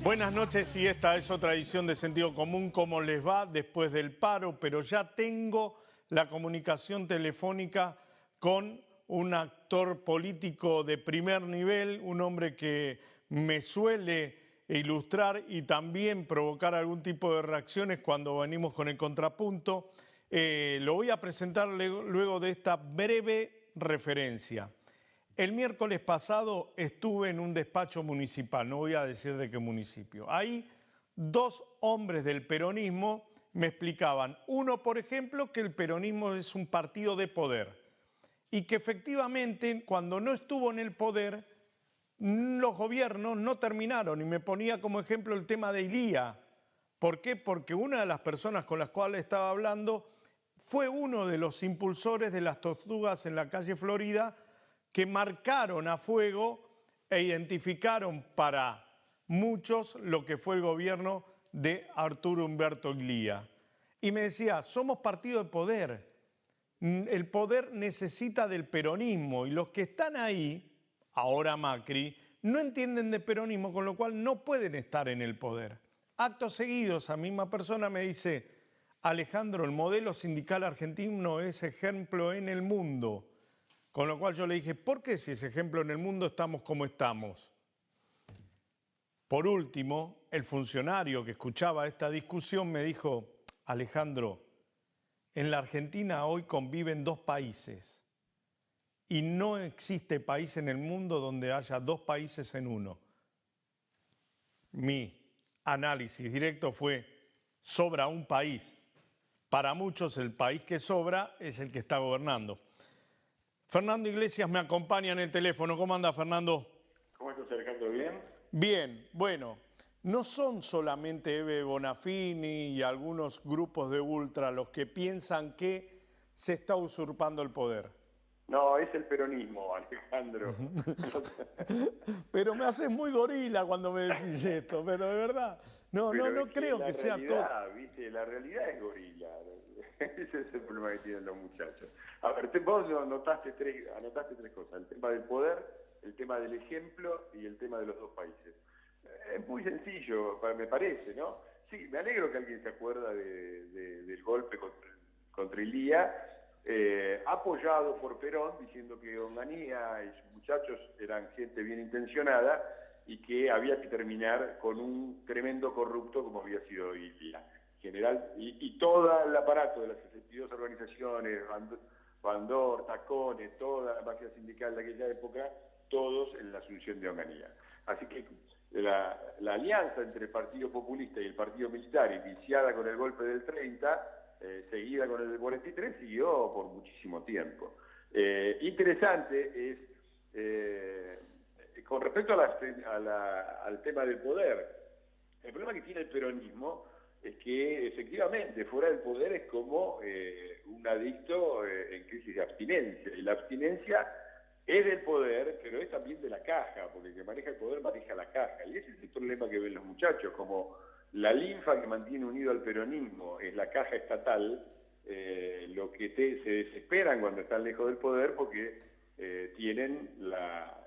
Buenas noches y esta es otra edición de Sentido Común. ¿Cómo les va después del paro? Pero ya tengo la comunicación telefónica con un actor político de primer nivel, un hombre que me suele ilustrar y también provocar algún tipo de reacciones cuando venimos con el contrapunto. Lo voy a presentar luego de esta breve referencia. El miércoles pasado estuve en un despacho municipal, no voy a decir de qué municipio. Ahí dos hombres del peronismo me explicaban. Uno, por ejemplo, que el peronismo es un partido de poder y que efectivamente cuando no estuvo en el poder los gobiernos no terminaron. Y me ponía como ejemplo el tema de Ilía. ¿Por qué? Porque una de las personas con las cuales estaba hablando fue uno de los impulsores de las tortugas en la calle Florida, que marcaron a fuego e identificaron para muchos lo que fue el gobierno de Arturo Umberto Illia. Y me decía, somos partido de poder, el poder necesita del peronismo y los que están ahí, ahora Macri, no entienden de peronismo, con lo cual no pueden estar en el poder. Acto seguido, esa misma persona me dice, Alejandro, el modelo sindical argentino es ejemplo en el mundo. Con lo cual yo le dije, ¿por qué si es ejemplo en el mundo estamos como estamos? Por último, el funcionario que escuchaba esta discusión me dijo, Alejandro, en la Argentina hoy conviven dos países y no existe país en el mundo donde haya dos países en uno. Mi análisis directo fue, sobra un país. Para muchos el país que sobra es el que está gobernando. Fernando Iglesias me acompaña en el teléfono. ¿Cómo anda, Fernando? ¿Cómo estás, Alejandro? ¿Bien? Bien, bueno, no son solamente Eve Bonafini y algunos grupos de ultra los que piensan que se está usurpando el poder. No, es el peronismo, Alejandro. Pero me haces muy gorila cuando me decís esto, pero de verdad, no creo que sea todo. ¿Viste? La realidad es gorila. Ese es el problema que tienen los muchachos. A ver, vos anotaste tres cosas. El tema del poder, el tema del ejemplo y el tema de los dos países. Es muy sencillo, me parece, ¿no? Sí, me alegro que alguien se acuerda del golpe contra Ilía, apoyado por Perón, diciendo que Onganía y sus muchachos eran gente bien intencionada y que había que terminar con un tremendo corrupto como había sido Ilía. General, y todo el aparato de las 62 organizaciones, Bandor, Tacones, toda la máquina sindical de aquella época, todos en la asunción de Onganía. Así que la alianza entre el Partido Populista y el Partido Militar, iniciada con el golpe del 30, seguida con el del 43, siguió por muchísimo tiempo. Interesante es, con respecto al tema del poder, el problema que tiene el peronismo es que efectivamente fuera del poder es como un adicto en crisis de abstinencia, y la abstinencia es del poder, pero es también de la caja, porque el que maneja el poder maneja la caja, y ese es el problema que ven los muchachos, como la linfa que mantiene unido al peronismo es la caja estatal, lo que se desesperan cuando están lejos del poder porque tienen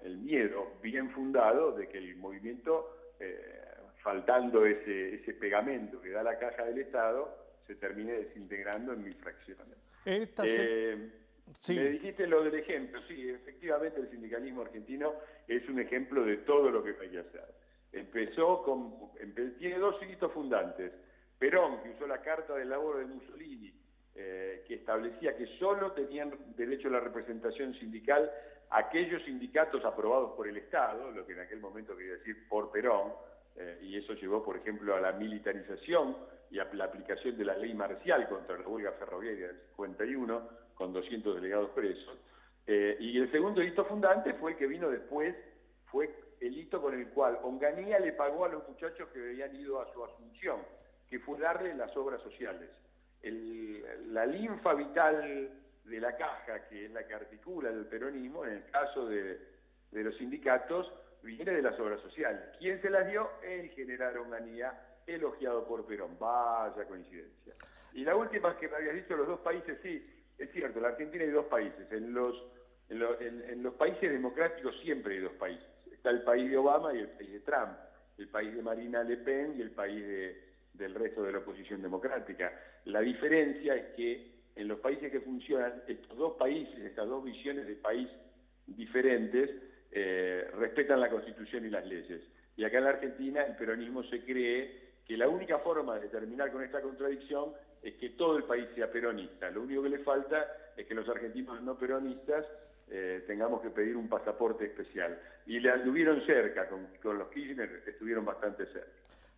el miedo bien fundado de que el movimiento, faltando ese pegamento que da la caja del Estado, se termine desintegrando en mil fracciones. Sí. Me dijiste lo del ejemplo. Sí, efectivamente el sindicalismo argentino es un ejemplo de todo lo que hay que hacer. Tiene dos hitos fundantes. Perón, que usó la Carta del Laboro de Mussolini, que establecía que solo tenían derecho a la representación sindical aquellos sindicatos aprobados por el Estado, lo que en aquel momento quería decir por Perón, y eso llevó, por ejemplo, a la militarización y a la aplicación de la ley marcial contra la huelga ferroviaria del 51, con 200 delegados presos. Y el segundo hito fundante fue el que vino después, fue el hito con el cual Onganía le pagó a los muchachos que habían ido a su asunción, que fue darle las obras sociales. La linfa vital de la caja, que es la que articula el peronismo, en el caso de los sindicatos, viene de las obras sociales. ¿Quién se las dio? El general Onganía, elogiado por Perón. Vaya coincidencia. Y la última que me habías dicho, los dos países, sí, es cierto, la Argentina hay dos países. En los países democráticos siempre hay dos países. Está el país de Obama y el país de Trump. el país de Marine Le Pen y el país del resto de la oposición democrática. La diferencia es que en los países que funcionan, estos dos países, estas dos visiones de país diferentes, respetan la Constitución y las leyes. Y acá en la Argentina el peronismo se cree que la única forma de terminar con esta contradicción es que todo el país sea peronista. Lo único que le falta es que los argentinos no peronistas tengamos que pedir un pasaporte especial. Y le anduvieron cerca, con los Kirchner estuvieron bastante cerca.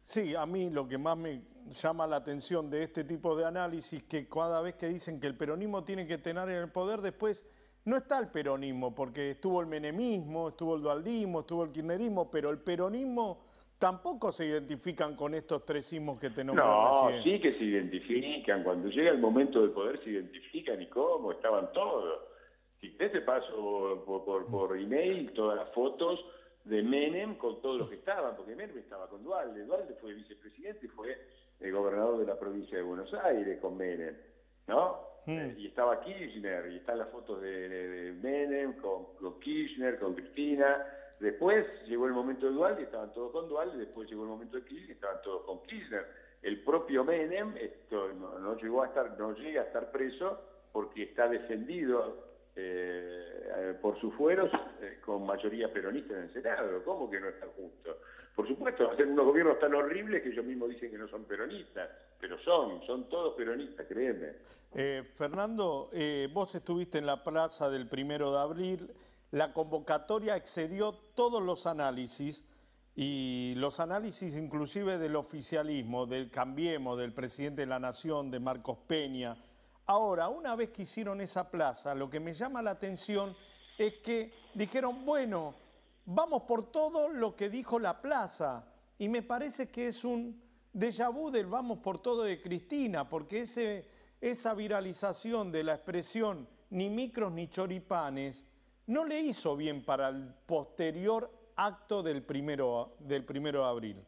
Sí, a mí lo que más me llama la atención de este tipo de análisis, que cada vez que dicen que el peronismo tiene que tener el poder, después no está el peronismo, porque estuvo el menemismo, estuvo el dualdismo, estuvo el kirchnerismo, pero el peronismo tampoco se identifican con estos tres ismos que te nombré recién. No, sí que se identifican, cuando llega el momento del poder se identifican, y cómo, estaban todos. Si usted se pasó por email todas las fotos de Menem con todos los que estaban, porque Menem estaba con Dualde fue vicepresidente y fue el gobernador de la provincia de Buenos Aires con Menem, ¿no? Y estaba Kirchner, y están las fotos de Menem con Kirchner, con Cristina. Después llegó el momento de Dualde, estaban todos con Dualde, después llegó el momento de Kirchner, estaban todos con Kirchner. El propio Menem no llega a estar preso porque está defendido por sus fueros con mayoría peronista en el Senado. ¿Cómo que no están juntos? Por supuesto, hacen unos gobiernos tan horribles que ellos mismos dicen que no son peronistas, pero son todos peronistas, créeme. Fernando, vos estuviste en la plaza del 1 de abril, la convocatoria excedió todos los análisis, y los análisis inclusive del oficialismo, del Cambiemos, del presidente de la Nación, de Marcos Peña. Ahora, una vez que hicieron esa plaza, lo que me llama la atención es que dijeron, bueno, vamos por todo lo que dijo la plaza. Y me parece que es un déjà vu del vamos por todo de Cristina, porque esa viralización de la expresión ni micros ni choripanes no le hizo bien para el posterior acto del primero de abril.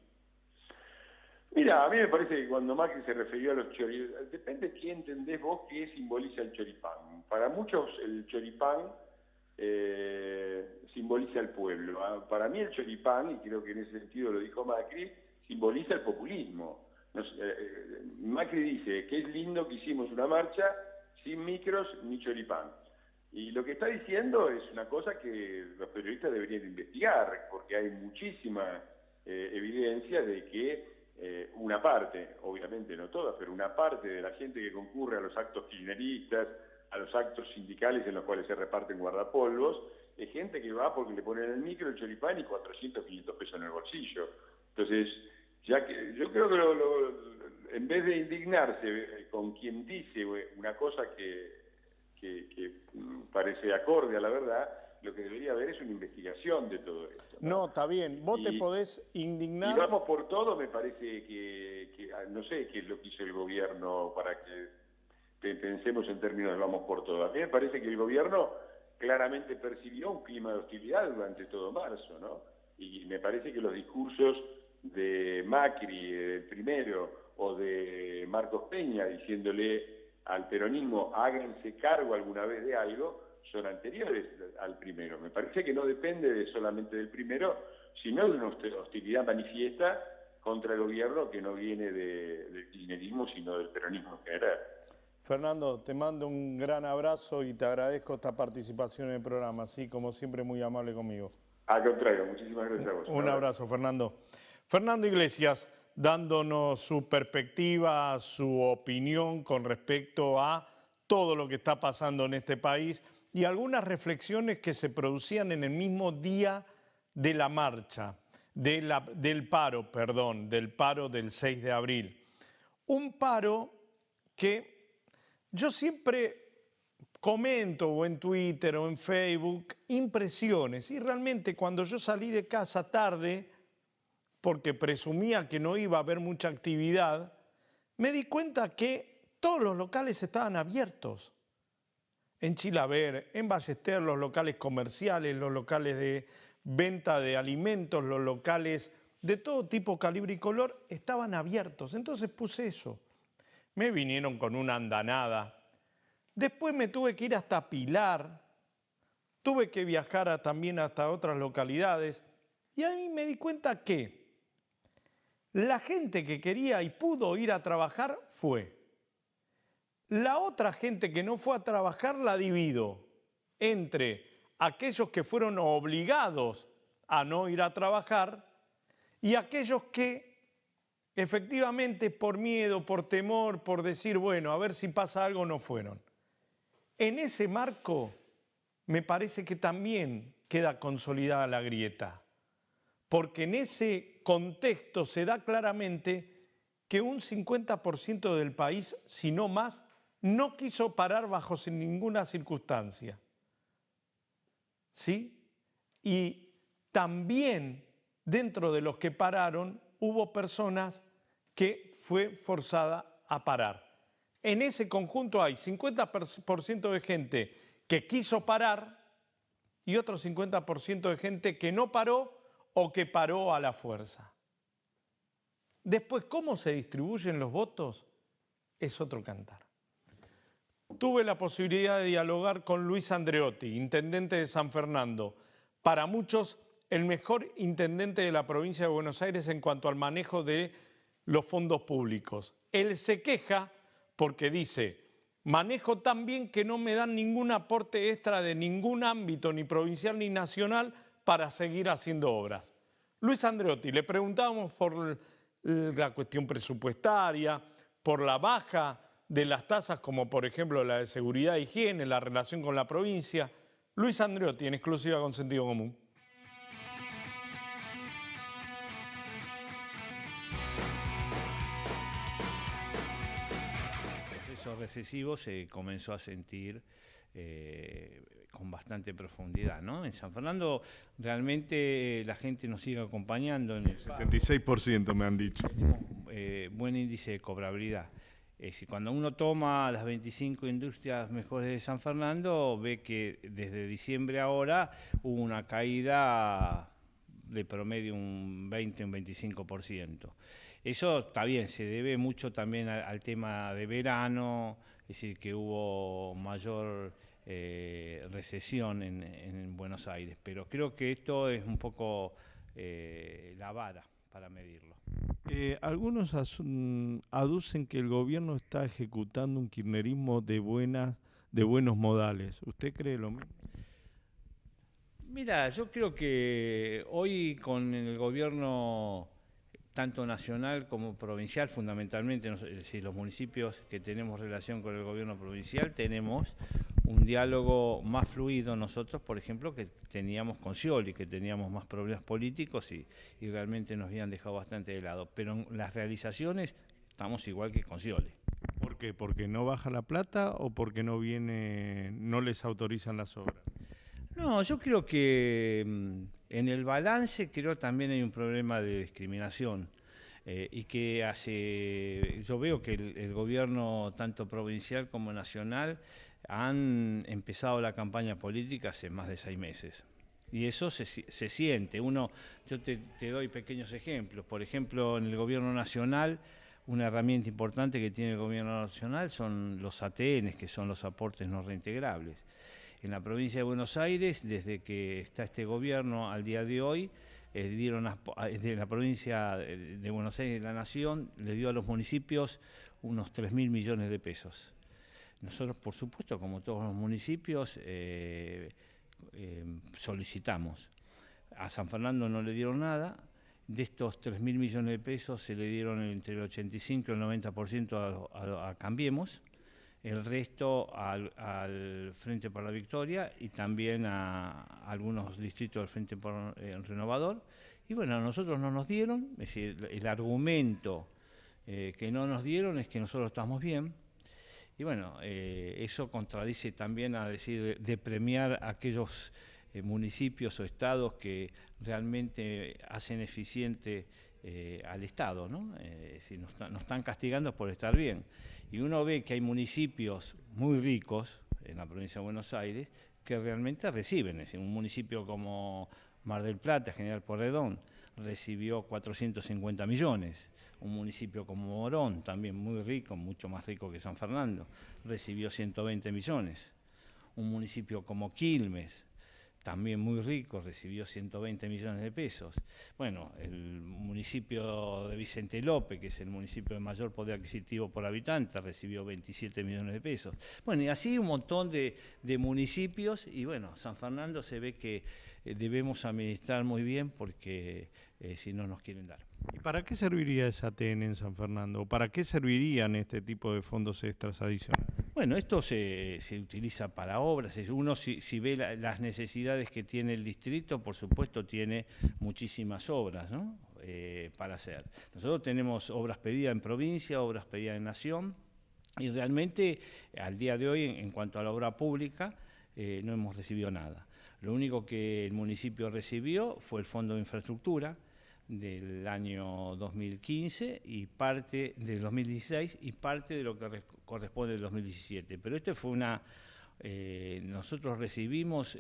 Mira, a mí me parece que cuando Macri se refirió a los choripanes, depende de quién entendés vos qué simboliza el choripán. Para muchos el choripán simboliza el pueblo. Para mí el choripán, y creo que en ese sentido lo dijo Macri, simboliza el populismo. Macri dice que es lindo que hicimos una marcha sin micros ni choripán. Y lo que está diciendo es una cosa que los periodistas deberían investigar, porque hay muchísima evidencia de que una parte, obviamente no toda, pero una parte de la gente que concurre a los actos kirchneristas, a los actos sindicales en los cuales se reparten guardapolvos, es gente que va porque le ponen el micro, el choripán y 400, 500 pesos en el bolsillo. Entonces, ya que yo creo que en vez de indignarse con quien dice una cosa que parece acorde a la verdad, lo que debería haber es una investigación de todo esto. No, está bien. Vos te podés indignar. Y vamos por todo, me parece que no sé qué es lo que hizo el gobierno para que pensemos en términos de vamos por todo. A mí me parece que el gobierno claramente percibió un clima de hostilidad durante todo marzo, ¿no? Y me parece que los discursos de Macri, el primero, o de Marcos Peña, diciéndole al peronismo háganse cargo alguna vez de algo, son anteriores al primero. Me parece que no depende solamente del primero, sino de una hostilidad manifiesta contra el gobierno que no viene del kirchnerismo, sino del peronismo en general. Fernando, te mando un gran abrazo y te agradezco esta participación en el programa, así como siempre muy amable conmigo. Al contrario, muchísimas gracias a vos. Un abrazo, Fernando. Fernando Iglesias, dándonos su perspectiva, su opinión con respecto a todo lo que está pasando en este país y algunas reflexiones que se producían en el mismo día de la marcha, del paro del 6 de abril. Un paro que yo siempre comento o en Twitter o en Facebook impresiones, y realmente cuando yo salí de casa tarde, porque presumía que no iba a haber mucha actividad, me di cuenta que todos los locales estaban abiertos. En Chilaver, en Ballester, los locales comerciales, los locales de venta de alimentos, los locales de todo tipo, calibre y color, estaban abiertos. Entonces puse eso. Me vinieron con una andanada. Después me tuve que ir hasta Pilar, tuve que viajar también hasta otras localidades, y ahí me di cuenta que La gente que quería y pudo ir a trabajar fue. La otra gente que no fue a trabajar la divido entre aquellos que fueron obligados a no ir a trabajar y aquellos que efectivamente por miedo, por temor, por decir, bueno, a ver si pasa algo, no fueron. En ese marco me parece que también queda consolidada la grieta, porque en ese contexto se da claramente que un 50% del país, si no más, no quiso parar bajo ninguna circunstancia. ¿Sí? Y también dentro de los que pararon hubo personas que fue forzada a parar. En ese conjunto hay 50% de gente que quiso parar y otro 50% de gente que no paró o que paró a la fuerza. Después, ¿cómo se distribuyen los votos? Es otro cantar. Tuve la posibilidad de dialogar con Luis Andreotti, intendente de San Fernando. Para muchos, el mejor intendente de la provincia de Buenos Aires en cuanto al manejo de los fondos públicos. Él se queja porque dice, manejo tan bien que no me dan ningún aporte extra de ningún ámbito, ni provincial ni nacional, para seguir haciendo obras. Luis Andreotti, le preguntábamos por la cuestión presupuestaria, por la baja de las tasas, como por ejemplo la de seguridad e higiene, la relación con la provincia. Luis Andreotti, en exclusiva con Sentido Común. El proceso recesivo se comenzó a sentir con bastante profundidad, ¿no? En San Fernando realmente la gente nos sigue acompañando. En el 76% me han dicho. Tenemos buen índice de cobrabilidad. Cuando uno toma las 25 industrias mejores de San Fernando, ve que desde diciembre a ahora hubo una caída de promedio un 20, un 25%. Eso está bien, se debe mucho también al tema de verano, es decir, que hubo mayor recesión en Buenos Aires, pero creo que esto es un poco la vara para medirlo. Algunos aducen que el gobierno está ejecutando un kirchnerismo de buenos modales. ¿Usted cree lo mismo? Mira, yo creo que hoy con el gobierno tanto nacional como provincial, fundamentalmente, es decir, los municipios que tenemos relación con el gobierno provincial, tenemos un diálogo más fluido nosotros, por ejemplo, que teníamos con Scioli, que teníamos más problemas políticos y realmente nos habían dejado bastante de lado. Pero en las realizaciones estamos igual que con Scioli. ¿Por qué? ¿Porque no baja la plata o porque no les autorizan las obras? No, yo creo que en el balance también hay un problema de discriminación y que yo veo que el gobierno tanto provincial como nacional han empezado la campaña política hace más de 6 meses. Y eso se siente. Yo te doy pequeños ejemplos. Por ejemplo, en el gobierno nacional, una herramienta importante que tiene el gobierno nacional son los ATN, que son los aportes no reintegrables. En la provincia de Buenos Aires, desde que está este gobierno al día de hoy, de la provincia de Buenos Aires, la Nación, le dio a los municipios unos 3.000 millones de pesos. Nosotros, por supuesto, como todos los municipios, solicitamos. A San Fernando no le dieron nada. De estos 3.000 millones de pesos se le dieron entre el 85 y el 90% a Cambiemos. El resto al Frente por la Victoria y también a algunos distritos del Frente por Renovador. Y bueno, a nosotros no nos dieron, es decir, el argumento que no nos dieron es que nosotros estamos bien. Y bueno, eso contradice también a decir de premiar a aquellos municipios o estados que realmente hacen eficiente al Estado, ¿no? Si nos están castigando por estar bien. Y uno ve que hay municipios muy ricos en la provincia de Buenos Aires que realmente reciben. Es decir, un municipio como Mar del Plata, General Porredón, recibió 450 millones. Un municipio como Morón, también muy rico, mucho más rico que San Fernando, recibió 120 millones. Un municipio como Quilmes, también muy rico, recibió 120 millones de pesos. Bueno, el municipio de Vicente López, que es el municipio de mayor poder adquisitivo por habitante, recibió 27 millones de pesos. Bueno, y así un montón de municipios, y bueno, San Fernando se ve que debemos administrar muy bien porque si no nos quieren dar. ¿Y para qué serviría esa ATN en San Fernando? ¿O para qué servirían este tipo de fondos extras adicionales? Bueno, esto se utiliza para obras. Uno si ve las necesidades que tiene el distrito, por supuesto tiene muchísimas obras, ¿no? Para hacer. Nosotros tenemos obras pedidas en provincia, obras pedidas en nación, y realmente al día de hoy, en cuanto a la obra pública, no hemos recibido nada. Lo único que el municipio recibió fue el Fondo de Infraestructura del año 2015 y parte del 2016 y parte de lo que corresponde del 2017. Pero este fue nosotros recibimos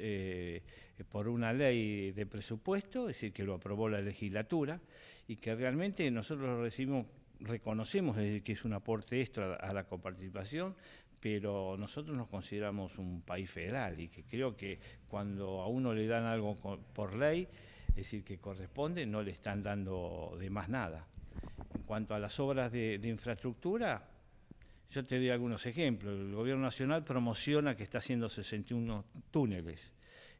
por una ley de presupuesto, es decir, que lo aprobó la legislatura, y que realmente nosotros lo recibimos, reconocemos que es un aporte extra a la coparticipación, pero nosotros nos consideramos un país federal y que creo que cuando a uno le dan algo por ley, es decir, que corresponde, no le están dando de más nada. En cuanto a las obras de infraestructura, yo te doy algunos ejemplos. El Gobierno Nacional promociona que está haciendo 61 túneles.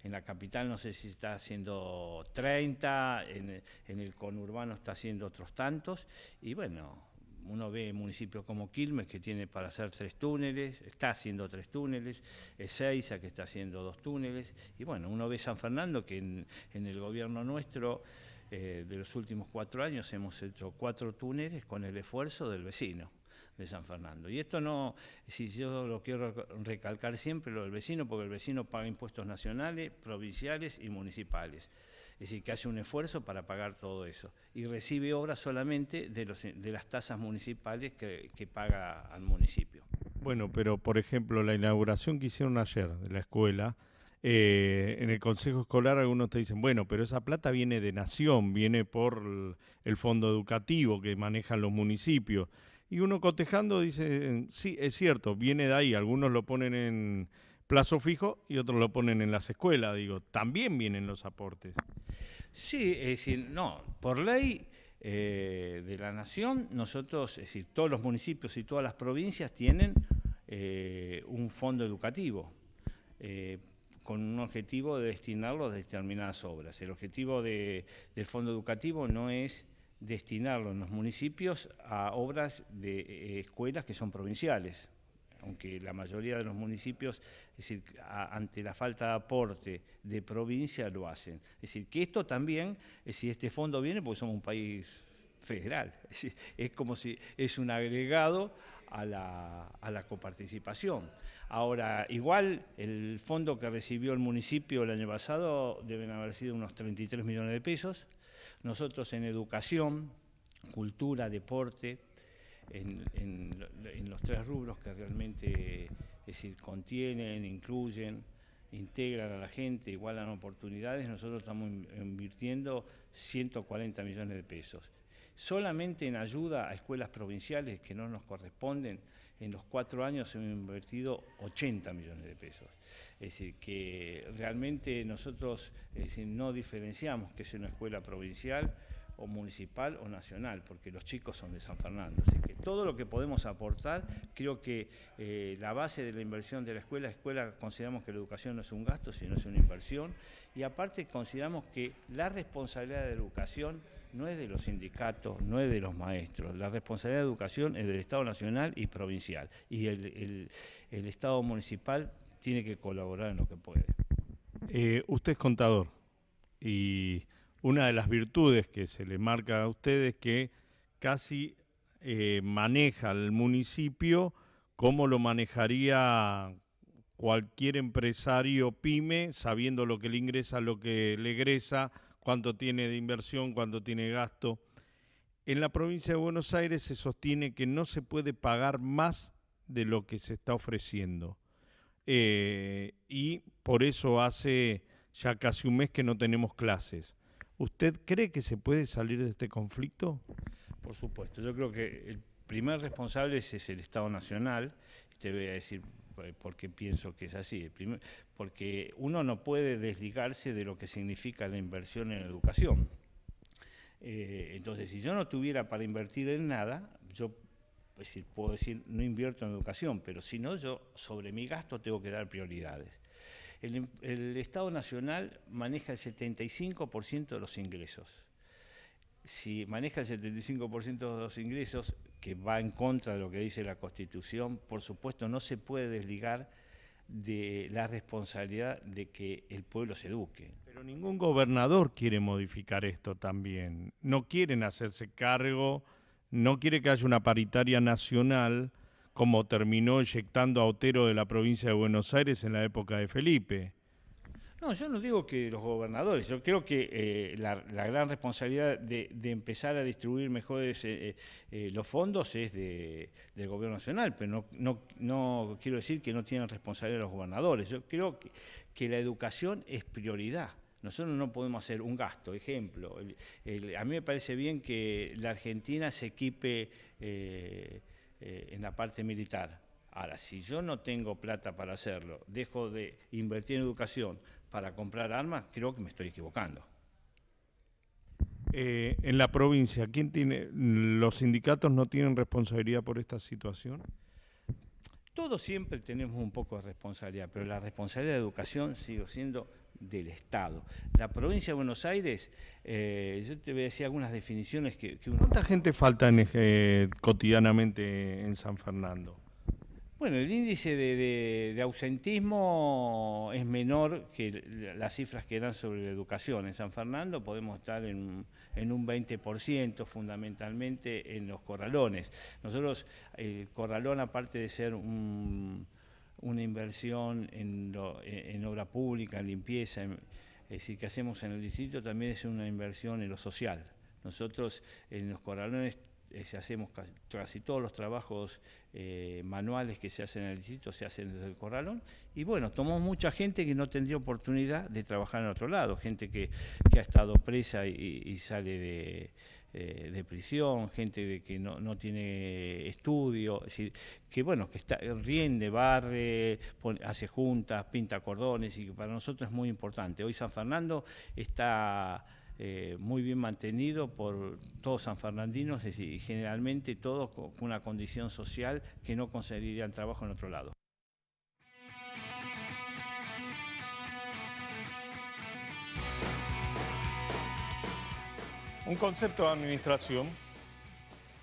En la capital no sé si está haciendo 30, en el conurbano está haciendo otros tantos, y bueno, uno ve municipios como Quilmes que tiene para hacer 3 túneles, está haciendo 3 túneles, Ezeiza que está haciendo 2 túneles, y bueno, uno ve San Fernando que en el gobierno nuestro de los últimos 4 años hemos hecho 4 túneles con el esfuerzo del vecino de San Fernando. Y esto no, si yo lo quiero recalcar siempre, lo del vecino, porque el vecino paga impuestos nacionales, provinciales y municipales. Es decir, que hace un esfuerzo para pagar todo eso. Y recibe obras solamente de las tasas municipales que paga al municipio. Bueno, pero por ejemplo, la inauguración que hicieron ayer de la escuela, en el Consejo Escolar algunos te dicen, bueno, pero esa plata viene de Nación, viene por el fondo educativo que manejan los municipios. Y uno cotejando dice, sí, es cierto, viene de ahí, algunos lo ponen en plazo fijo y otros lo ponen en las escuelas, digo, también vienen los aportes. Sí, es decir, no, por ley de la Nación, nosotros, es decir, todos los municipios y todas las provincias tienen un fondo educativo con un objetivo de destinarlo a determinadas obras. El objetivo del fondo educativo no es destinarlo en los municipios a obras de escuelas que son provinciales, aunque la mayoría de los municipios, es decir, ante la falta de aporte de provincia lo hacen. Es decir, que esto también, es decir, este fondo viene porque somos un país federal, es decir, es como si es un agregado a la coparticipación. Ahora, igual el fondo que recibió el municipio el año pasado deben haber sido unos 33 millones de pesos. Nosotros en educación, cultura, deporte, en los 3 rubros que realmente, es decir, contienen, incluyen, integran a la gente, igualan oportunidades, nosotros estamos invirtiendo 140 millones de pesos. Solamente en ayuda a escuelas provinciales que no nos corresponden, en los 4 años hemos invertido 80 millones de pesos. Es decir, que realmente nosotros no diferenciamos que es una escuela provincial o municipal o nacional, porque los chicos son de San Fernando. Así que todo lo que podemos aportar, creo que la base de la inversión de la escuela consideramos que la educación no es un gasto, sino es una inversión, y aparte consideramos que la responsabilidad de la educación no es de los sindicatos, no es de los maestros, la responsabilidad de educación es del Estado nacional y provincial, y el Estado municipal tiene que colaborar en lo que puede. Usted es contador, y una de las virtudes que se le marca a usted es que casi maneja el municipio como lo manejaría cualquier empresario pyme, sabiendo lo que le ingresa, lo que le egresa, cuánto tiene de inversión, cuánto tiene gasto. En la provincia de Buenos Aires se sostiene que no se puede pagar más de lo que se está ofreciendo. Y por eso hace ya casi un mes que no tenemos clases. ¿Usted cree que se puede salir de este conflicto? Por supuesto, yo creo que primer responsable es el Estado Nacional. Te voy a decir por qué pienso que es así. Porque uno no puede desligarse de lo que significa la inversión en educación. Entonces, si yo no tuviera para invertir en nada, yo puedo decir no invierto en educación, pero si no, yo sobre mi gasto tengo que dar prioridades. El Estado Nacional maneja el 75% de los ingresos. Si maneja el 75% de los ingresos, que va en contra de lo que dice la Constitución, por supuesto no se puede desligar de la responsabilidad de que el pueblo se eduque. Pero ningún gobernador quiere modificar esto también. No quieren hacerse cargo, no quiere que haya una paritaria nacional como terminó eyectando a Otero de la provincia de Buenos Aires en la época de Felipe. No, yo no digo que los gobernadores, yo creo que la gran responsabilidad de empezar a distribuir mejores los fondos es del gobierno nacional, pero no quiero decir que no tienen responsabilidad los gobernadores. Yo creo que la educación es prioridad. Nosotros no podemos hacer un gasto. Ejemplo, a mí me parece bien que la Argentina se equipe en la parte militar. Ahora, si yo no tengo plata para hacerlo, dejo de invertir en educación para comprar armas, creo que me estoy equivocando. En la provincia, ¿los sindicatos no tienen responsabilidad por esta situación? Todos siempre tenemos un poco de responsabilidad, pero la responsabilidad de educación sigue siendo del Estado. La provincia de Buenos Aires, yo te voy a decir algunas definiciones que uno... ¿Cuánta gente falta cotidianamente en San Fernando? Bueno, el índice de ausentismo es menor que las cifras que dan sobre la educación. En San Fernando podemos estar en un 20%, fundamentalmente en los corralones. Nosotros, el corralón, aparte de ser una inversión en obra pública, en limpieza, es decir, que hacemos en el distrito, también es una inversión en lo social. Nosotros en los corralones hacemos casi todos los trabajos manuales que se hacen en el distrito, se hacen desde el corralón, y bueno, tomamos mucha gente que no tendría oportunidad de trabajar en otro lado, gente que ha estado presa y sale de prisión, gente que no tiene estudio, es decir, que bueno, que riende, barre, hace juntas, pinta cordones, y que para nosotros es muy importante. Hoy San Fernando está muy bien mantenido por todos sanfernandinos y generalmente todos con una condición social que no conseguirían trabajo en otro lado. Un concepto de administración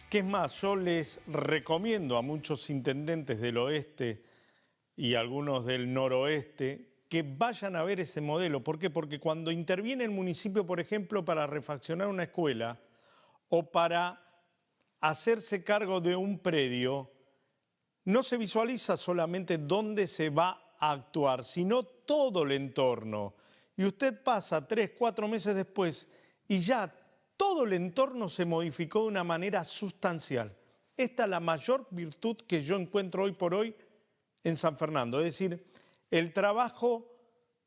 que es más, yo les recomiendo a muchos intendentes del oeste y algunos del noroeste que vayan a ver ese modelo. ¿Por qué? Porque cuando interviene el municipio, por ejemplo, para refaccionar una escuela o para hacerse cargo de un predio, no se visualiza solamente dónde se va a actuar, sino todo el entorno. Y usted pasa 3, 4 meses después y ya todo el entorno se modificó de una manera sustancial. Esta es la mayor virtud que yo encuentro hoy por hoy en San Fernando, es decir, el trabajo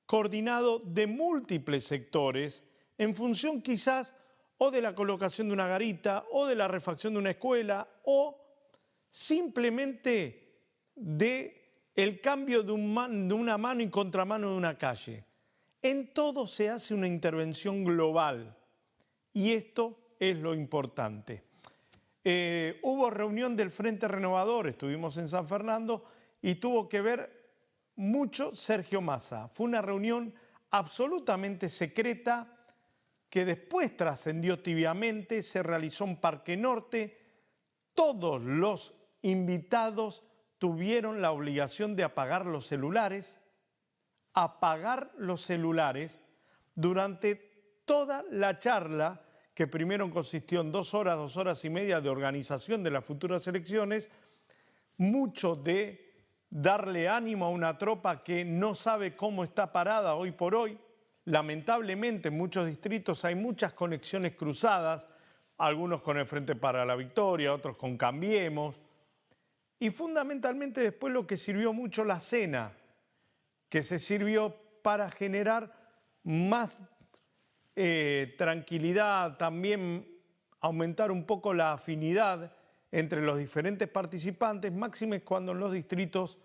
coordinado de múltiples sectores en función quizás o de la colocación de una garita o de la refacción de una escuela o simplemente de el cambio de una mano y contramano de una calle. En todo se hace una intervención global y esto es lo importante. Hubo reunión del Frente Renovador, estuvimos en San Fernando y tuvo que ver mucho Sergio Massa. Fue una reunión absolutamente secreta que después trascendió tibiamente, se realizó en Parque Norte. Todos los invitados tuvieron la obligación de apagar los celulares durante toda la charla, que primero consistió en 2 horas, 2 horas y media de organización de las futuras elecciones, mucho de darle ánimo a una tropa que no sabe cómo está parada hoy por hoy. Lamentablemente en muchos distritos hay muchas conexiones cruzadas, algunos con el Frente para la Victoria, otros con Cambiemos. Y fundamentalmente después lo que sirvió mucho la cena, que se sirvió para generar más tranquilidad, también aumentar un poco la afinidad entre los diferentes participantes, máxime cuando en los distritos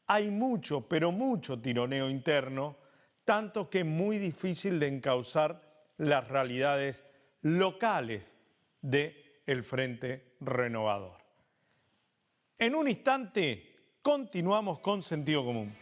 hay mucho, pero mucho tironeo interno, tanto que es muy difícil de encauzar las realidades locales del Frente Renovador. En un instante continuamos con Sentido Común.